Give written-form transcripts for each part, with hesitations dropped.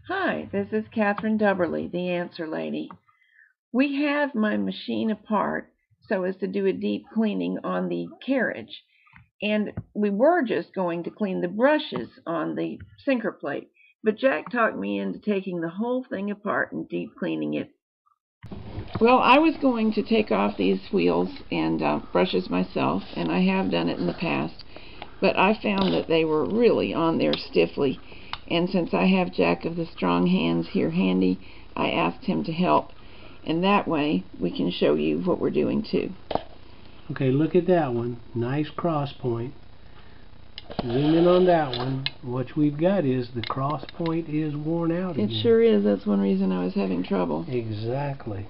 Hi, this is Catherine Dubberly, the Answer Lady. We have my machine apart so as to do a deep cleaning on the carriage. And we were just going to clean the brushes on the sinker plate, but Jack talked me into taking the whole thing apart and deep cleaning it. Well, I was going to take off these wheels and brushes myself, and I have done it in the past, but I found that they were really on there stiffly. And since I have Jack of the Strong Hands here handy, I asked him to help. And that way, we can show you what we're doing too. Okay, look at that one. Nice cross point. Zoom in on that one. What we've got is the cross point is worn out again. It sure is. That's one reason I was having trouble. Exactly.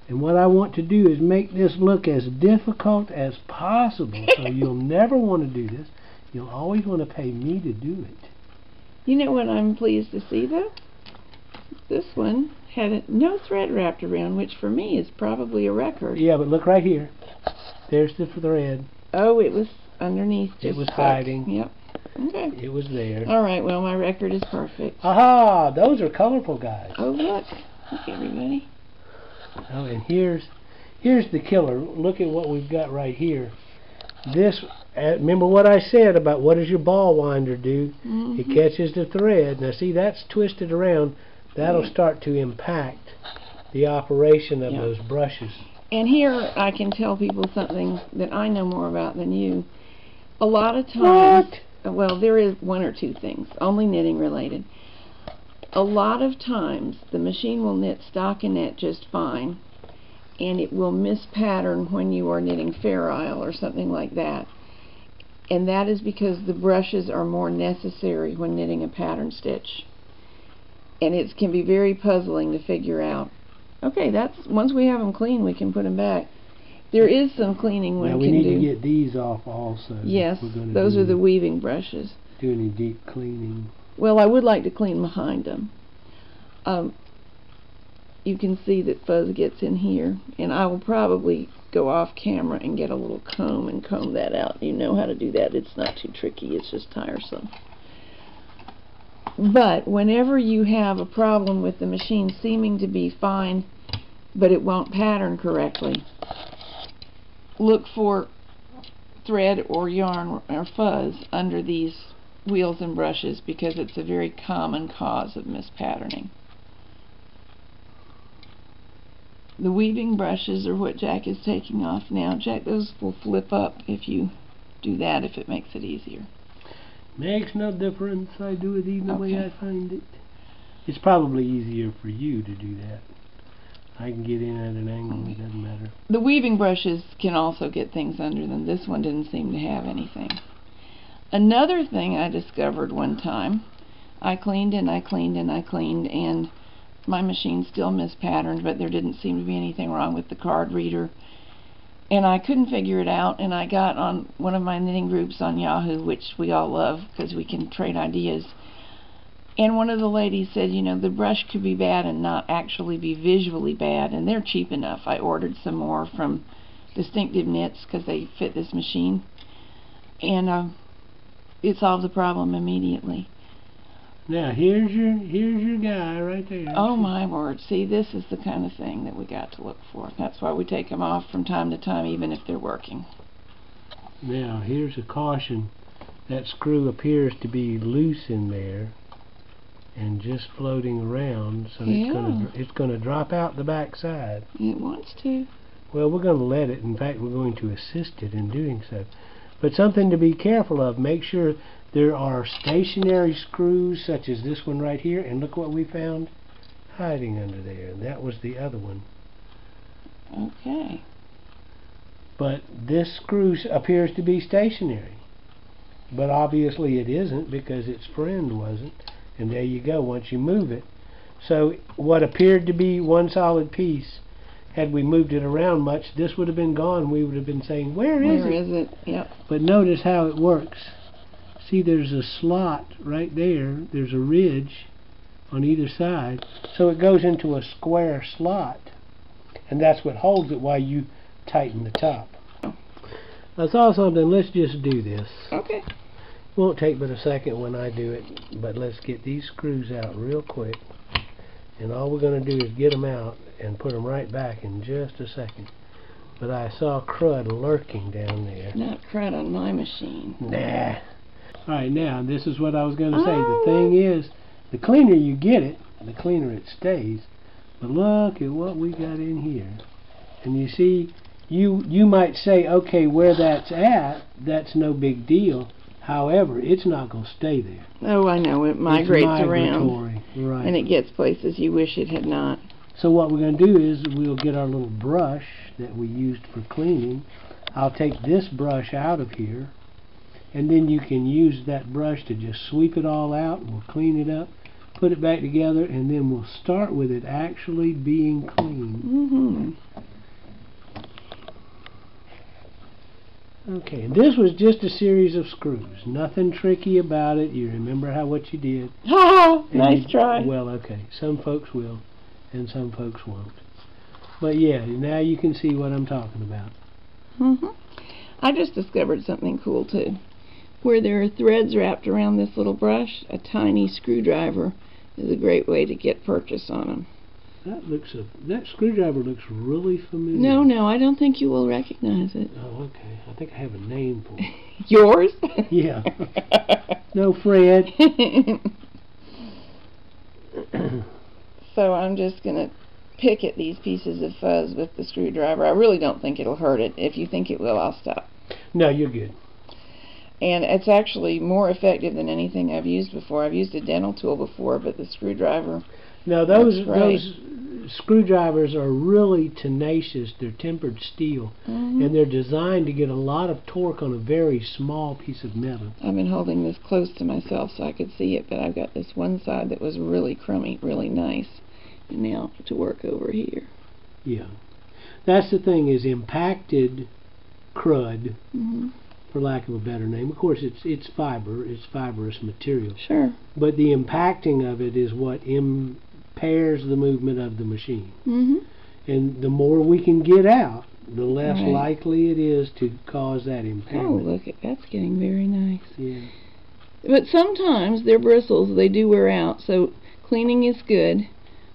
And what I want to do is make this look as difficult as possible. So you'll never want to do this. You'll always want to pay me to do it. You know what I'm pleased to see, though? This one had no thread wrapped around, which for me is probably a record. Yeah, but look right here. There's the thread. Oh, it was underneath. It was stuck. hiding. Yep. Okay. It was there. All right, well, my record is perfect. Aha! Those are colorful guys. Oh, look. Look, everybody. Oh, and here's the killer. Look at what we've got right here. This, remember what I said about what does your ball winder do? Mm-hmm. It catches the thread. Now see, that's twisted around. That'll start to impact the operation of those brushes. And here I can tell people something that I know more about than you. A lot of times, well, there is one or two things, only knitting related. A lot of times the machine will knit stockinette just fine, and it will mispattern when you are knitting Fair Isle or something like that. And that is because the brushes are more necessary when knitting a pattern stitch. And it can be very puzzling to figure out. Okay, that's once we have them clean, we can put them back. There is some cleaning one can do. Now we need to get these off also. Yes, those are the weaving brushes. Do any deep cleaning? Well, I would like to clean behind them. You can see that fuzz gets in here, and I will probably go off camera and get a little comb and comb that out. You know how to do that. It's not too tricky. It's just tiresome. But whenever you have a problem with the machine seeming to be fine, but it won't pattern correctly, look for thread or yarn or fuzz under these wheels and brushes, because it's a very common cause of mispatterning. The weaving brushes are what Jack is taking off now. Jack, those will flip up if you do that, if it makes it easier. Makes no difference. I do it either way I find it. It's probably easier for you to do that. I can get in at an angle, it doesn't matter. The weaving brushes can also get things under them. This one didn't seem to have anything. Another thing I discovered one time, I cleaned and I cleaned and I cleaned, and my machine still mispatterned, but there didn't seem to be anything wrong with the card reader. And I couldn't figure it out, and I got on one of my knitting groups on Yahoo, which we all love because we can trade ideas. And one of the ladies said, you know, the brush could be bad and not actually be visually bad, and they're cheap enough. I ordered some more from Distinctive Knits because they fit this machine, and it solved the problem immediately. Now here's your guy right there. Oh my word! See, this is the kind of thing that we got to look for. That's why we take them off from time to time, even if they're working. Now here's a caution: that screw appears to be loose in there and just floating around, so it's gonna drop out the back side. It wants to. Well, we're gonna let it. In fact, we're going to assist it in doing so. But something to be careful of: make sure there are stationary screws such as this one right here, and look what we found hiding under there, and that was the other one. Okay. But this screw appears to be stationary, but obviously it isn't, because its friend wasn't, and there you go, once you move it. So what appeared to be one solid piece, had we moved it around much, this would have been gone. We would have been saying, where is it? Yep. But notice how it works. See, there's a slot right there. There's a ridge on either side. So it goes into a square slot. And that's what holds it while you tighten the top. I saw something. Let's just do this. Okay. Won't take but a second when I do it, but let's get these screws out real quick. And all we're going to do is get them out and put them right back in just a second. But I saw crud lurking down there. Not crud on my machine. Nah. Alright, now this is what I was going to say. The thing is, the cleaner you get it, the cleaner it stays. But look at what we got in here. And you see, you might say, okay, where that's at, that's no big deal. However, it's not going to stay there. Oh, I know. It migrates around. Right. And it gets places you wish it had not. So what we're going to do is we'll get our little brush that we used for cleaning. I'll take this brush out of here. And then you can use that brush to just sweep it all out. And we'll clean it up, put it back together, and then we'll start with it actually being clean. Okay, and this was just a series of screws. Nothing tricky about it. You remember what you did. Nice try. Well, okay. Some folks will, and some folks won't. But yeah, now you can see what I'm talking about. I just discovered something cool too. Where there are threads wrapped around this little brush, a tiny screwdriver is a great way to get purchase on them. That screwdriver looks really familiar. No, I don't think you will recognize it. Oh, okay. I think I have a name for it. Yours? Yeah. No, Fred. So I'm just going to pick at these pieces of fuzz with the screwdriver. I really don't think it'll hurt it. If you think it will, I'll stop. No, you're good. And it's actually more effective than anything I've used before. I've used a dental tool before, but the screwdriver... Now those screwdrivers are really tenacious. They're tempered steel, and they're designed to get a lot of torque on a very small piece of metal. I've been holding this close to myself so I could see it, but I've got this one side that was really crummy, really nice, and now to work over here. Yeah, that's the thing, is impacted crud, for lack of a better name. Of course, it's fiber, it's fibrous material. Sure. But the impacting of it is what impairs the movement of the machine. And the more we can get out, the less likely it is to cause that impairment. Oh, look, that's getting very nice. Yeah. But sometimes their bristles, they do wear out, so cleaning is good.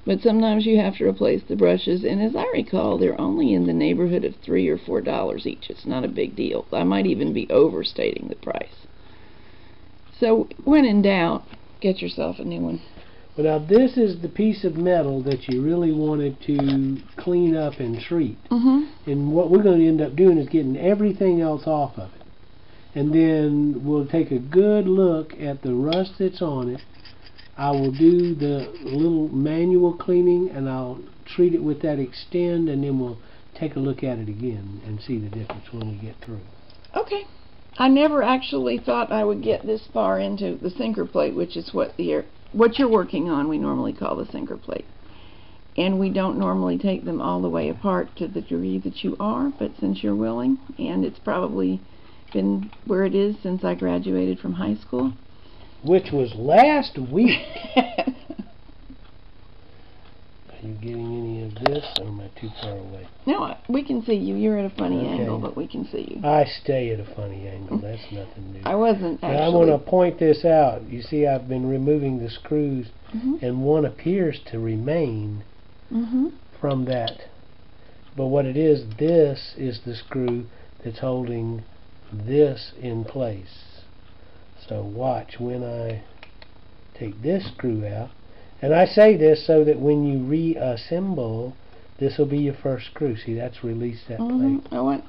But sometimes you have to replace the brushes, and as I recall, they're only in the neighborhood of $3 or $4 each. It's not a big deal. I might even be overstating the price. So, when in doubt, get yourself a new one. Well, now this is the piece of metal that you really wanted to clean up and treat. And what we're going to end up doing is getting everything else off of it. And then we'll take a good look at the rust that's on it. I will do the little manual cleaning, and I'll treat it with that extend, and then we'll take a look at it again and see the difference when we get through. Okay. I never actually thought I would get this far into the sinker plate, which is what you're working on we normally call the sinker plate. And we don't normally take them all the way apart to the degree that you are, but since you're willing, and it's probably been where it is since I graduated from high school. Which was last week. Are you getting any of this, or am I too far away? No, we can see you. You're at a funny angle, but we can see you. I stay at a funny angle. That's nothing new. I wasn't actually. Now, I'm going to point this out. You see, I've been removing the screws, and one appears to remain from that. But what it is, this is the screw that's holding this in place. So watch when I take this screw out. And I say this so that when you reassemble, this will be your first screw. See, that's released that plate.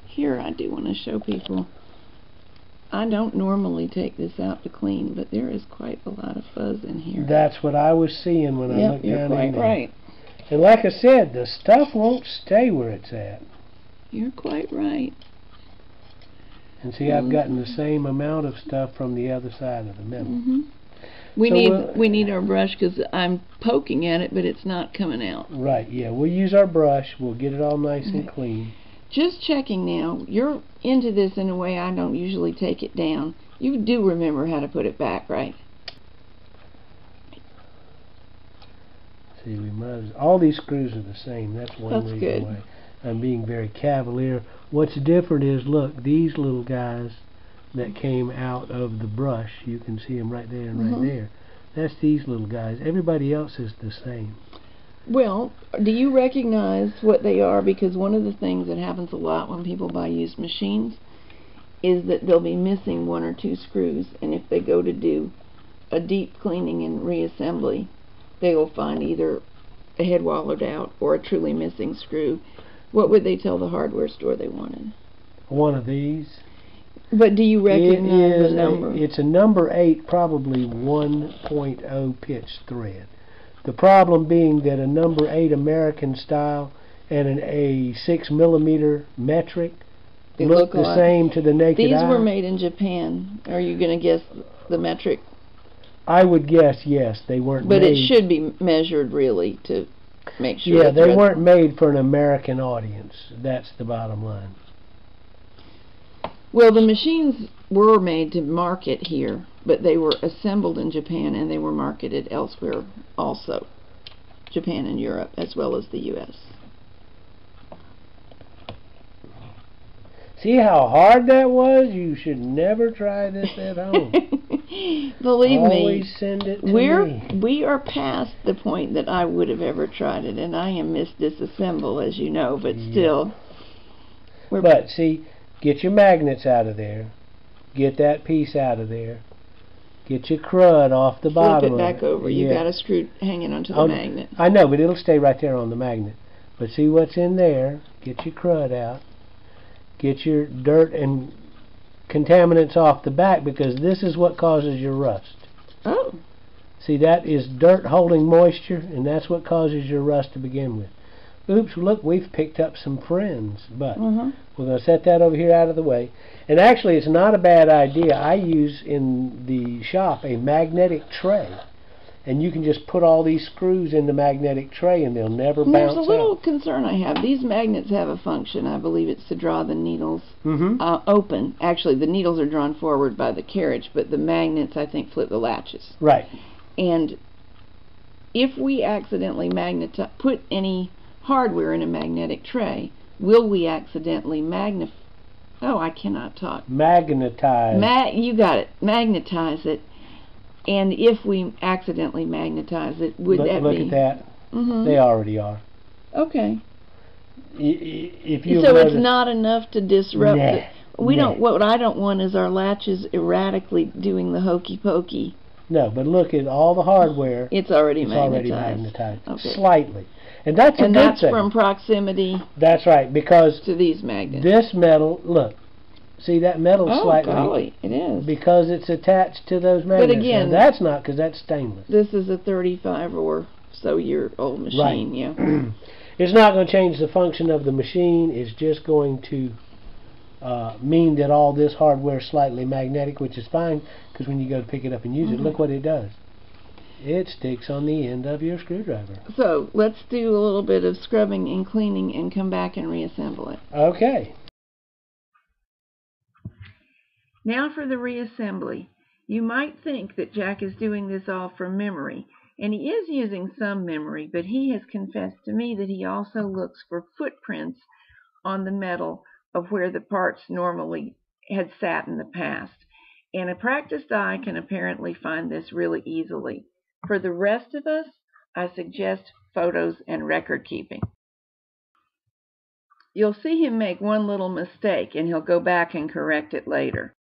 Here I do want to show people. I don't normally take this out to clean, but there is quite a lot of fuzz in here. That's what I was seeing when I looked down in there. You're quite right. And like I said, the stuff won't stay where it's at. You're quite right. And see, I've gotten the same amount of stuff from the other side of the metal. We need our brush because I'm poking at it, but it's not coming out. Right, yeah. We'll use our brush. We'll get it all nice and clean. Just checking now. You're into this in a way I don't usually take it down. You do remember how to put it back, right? See, all these screws are the same. That's one reason why I'm being very cavalier. What's different is, look, these little guys that came out of the brush. You can see them right there and right there. That's these little guys. Everybody else is the same. Well, do you recognize what they are? Because one of the things that happens a lot when people buy used machines is that they'll be missing 1 or 2 screws, and if they go to do a deep cleaning and reassembly, they will find either a head wallowed out or a truly missing screw. What would they tell the hardware store they wanted? One of these. But do you recognize the number? It's a number 8, probably 1.0 pitch thread. The problem being that a number 8 American style and a 6mm metric look the same to the naked eye. These were made in Japan. Are you going to guess the metric? I would guess yes. They weren't made. But it should be measured really to make sure. Yeah, they weren't made for an American audience. That's the bottom line. Well, the machines were made to market here, but they were assembled in Japan and they were marketed elsewhere also. Japan and Europe, as well as the U.S. See how hard that was? You should never try this at home. Believe Always me, send it to me. we are past the point that I would have ever tried it, and I am Miss Disassemble, as you know, but still. But see, get your magnets out of there. Get that piece out of there. Get your crud off the bottom. Flip it back over. You got a screw hanging onto the magnet. I know, but it'll stay right there on the magnet. But see what's in there. Get your crud out. Get your dirt and contaminants off the back, because this is what causes your rust. Oh. See, that is dirt holding moisture, and that's what causes your rust to begin with. Oops, look, we've picked up some friends, but we're going to set that over here out of the way. And actually, it's not a bad idea. I use in the shop a magnetic tray. And you can just put all these screws in the magnetic tray and they'll never bounce out. There's a little concern I have. These magnets have a function. I believe it's to draw the needles open. Actually, the needles are drawn forward by the carriage, but the magnets, I think, flip the latches. Right. And if we accidentally put any hardware in a magnetic tray, will we accidentally magnify? Oh, I cannot talk. Magnetize. You got it. Magnetize it. And if we accidentally magnetize it, would that be... Look at that. They already are. Okay. If you so it's not enough to disrupt it. We don't. What I don't want is our latches erratically doing the hokey pokey. No, but look at all the hardware. It's already magnetized. Okay. Slightly. And that's a good thing. And that's from proximity. That's right, because to these magnets. This metal, look. See, that metal's slightly... Oh, golly, it is. Because it's attached to those magnets. But again... Now, that's not, because that's stainless. This is a 35 or so year old machine, yeah. It's not going to change the function of the machine. It's just going to mean that all this hardware is slightly magnetic, which is fine, because when you go to pick it up and use it, look what it does. It sticks on the end of your screwdriver. So, let's do a little bit of scrubbing and cleaning and come back and reassemble it. Okay. Now for the reassembly. You might think that Jack is doing this all from memory, and he is using some memory, but he has confessed to me that he also looks for footprints on the metal of where the parts normally had sat in the past. And a practiced eye can apparently find this really easily. For the rest of us, I suggest photos and record keeping. You'll see him make one little mistake, and he'll go back and correct it later.